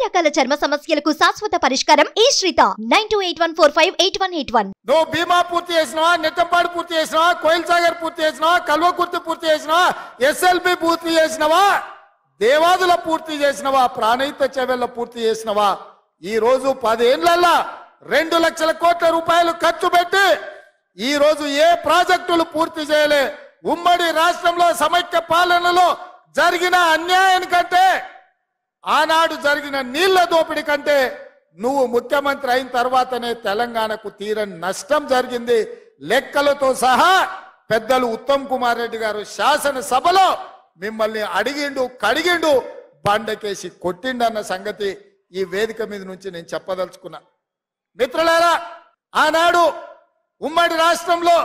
రకాల చర్మ సమస్యలకు శాశ్వత పరిష్కారం ఈ శ్రీత 9281458181. నువ్వు భీమా పూర్తి చేసినావా, నెట్టంపాడు పూర్తి చేసినావా, కోయిల్ సాగర్ పూర్తి చేసినావా, కల్వకుర్తి పూర్తి చేసినావా, ఎస్ఎల్బి పూర్తి చేసినావా, దేవాదుల పూర్తి చేసినావా, ప్రాణహిత చెవెళ్ళ పూర్తి చేసినావా? ఈ రోజు 10 ఏళ్లలో 2 లక్షల కోట్ల రూపాయలు ఖర్చు పెట్టి ఈ రోజు ఏ ప్రాజెక్టులు పూర్తి చేయలే. ఉమ్మడి రాష్ట్రంలో సమైక్య పాలనలో జరిగిన అన్యాయానికంటే, ఆనాడు జరిగిన నీళ్ల దోపిడీ కంటే నువ్వు ముఖ్యమంత్రి అయిన తర్వాతనే తెలంగాణకు తీరని నష్టం జరిగింది. లెక్కలతో సహా పెద్దలు ఉత్తమ్ కుమార్ రెడ్డి గారు శాసనసభలో మిమ్మల్ని అడిగిండు, కడిగిండు, బండకేసి కొట్టిండన్న సంగతి ఈ వేదిక మీద నుంచి నేను చెప్పదలుచుకున్నా. మిత్రులారా, ఆనాడు ఉమ్మడి రాష్ట్రంలో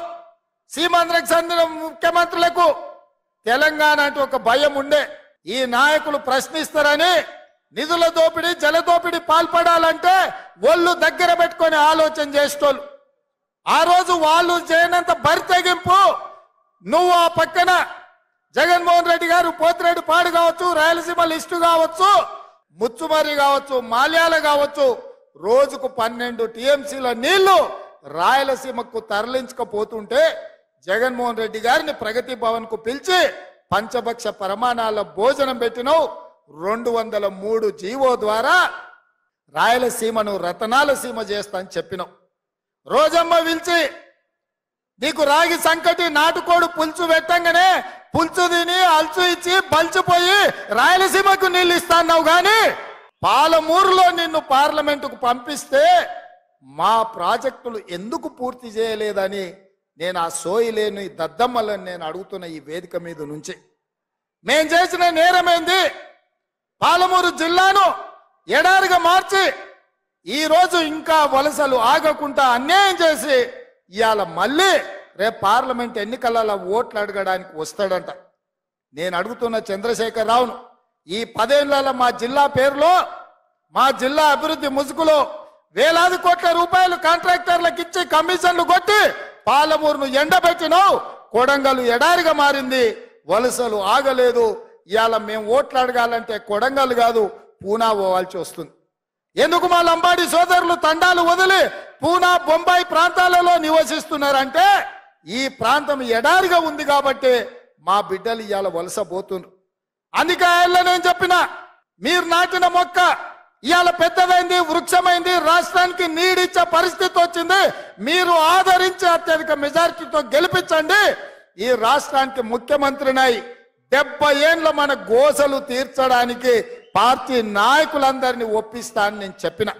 సీమాంధ్రకు చెందిన ముఖ్యమంత్రులకు తెలంగాణ అంటే ఒక భయం ఉండే. ఈ నాయకులు ప్రశ్నిస్తారని నిధుల దోపిడీ, జల దోపిడీ పాల్పడాలంటే ఒళ్ళు దగ్గర పెట్టుకొని ఆలోచన చేసేటోళ్ళు. ఆ రోజు వాళ్ళు చేయనంత బరితెగింపు నువ్వు ఆ పక్కన జగన్మోహన్ రెడ్డి గారు పోతిరెడ్డి పాడు కావచ్చు, రాయలసీమ లిస్టు కావచ్చు, ముచ్చుమరి కావచ్చు, మాల్యాల కావచ్చు, రోజుకు 12 టీఎంసీల నీళ్లు రాయలసీమకు తరలించకపోతుంటే జగన్మోహన్ రెడ్డి గారిని ప్రగతి భవన్ కు పిలిచి పంచభక్ష పరమాణాల భోజనం పెట్టినవు. 203 జీవో ద్వారా రాయలసీమను రతనాల సీమ చేస్తా అని చెప్పినావు. రోజమ్మ పిలిచి నీకు రాగి సంకటి నాటుకోడు పులుసు పెట్టంగానే పులుసు తిని అల్చు ఇచ్చి బలిచిపోయి రాయలసీమకు నీళ్ళు ఇస్తాన్నావు. గాని పాలమూరులో నిన్ను పార్లమెంటుకు పంపిస్తే మా ప్రాజెక్టులు ఎందుకు పూర్తి చేయలేదని నేను ఆ సోయిలేని దద్దమ్మలను నేను అడుగుతున్న ఈ వేదిక మీద నుంచి. మేం చేసిన నేరమేంది? పాలమూరు జిల్లాను ఎడారిగా మార్చి ఈ రోజు ఇంకా వలసలు ఆగకుండా అన్యాయం చేసి ఇవాళ మళ్ళీ రేపు పార్లమెంట్ ఎన్నికలలో ఓట్లు అడగడానికి వస్తాడంట. నేను అడుగుతున్న చంద్రశేఖర్ రావును, ఈ 10 ఏళ్లలో మా జిల్లా పేరులో, మా జిల్లా అభివృద్ధి ముసుగులో వేలాది కోట్ల రూపాయలు కాంట్రాక్టర్లకు ఇచ్చి కమిషన్లు కొట్టి పాలమూరును ఎండబెట్టినావు. కొడంగల్ ఎడారిగా మారింది, వలసలు ఆగలేదు. ఇవాళ మేము ఓట్లు అడగాలంటే కొడంగల్ కాదు పూనా పోవాల్సి వస్తుంది. ఎందుకు మా లంబాడి సోదరులు తండాలు వదిలి పూనా, బొంబాయి ప్రాంతాలలో నివసిస్తున్నారంటే ఈ ప్రాంతం ఎడారిగా ఉంది కాబట్టి మా బిడ్డలు ఇవాళ వలస పోతున్నారు. అందుకే నేను చెప్పిన, మీరు నాటిన మొక్క ఇవాళ పెద్దదైంది, వృక్షమైంది, రాష్ట్రానికి నీడిచ్చే పరిస్థితి వచ్చింది. మీరు ఆదరించి అత్యధిక మెజారిటీతో గెలిపించండి. ఈ రాష్ట్రానికి ముఖ్యమంత్రినై 70 ఏళ్ళ మన గోసలు తీర్చడానికి పార్టీ నాయకులందరినీ ఒప్పిస్తా అని నేను చెప్పిన.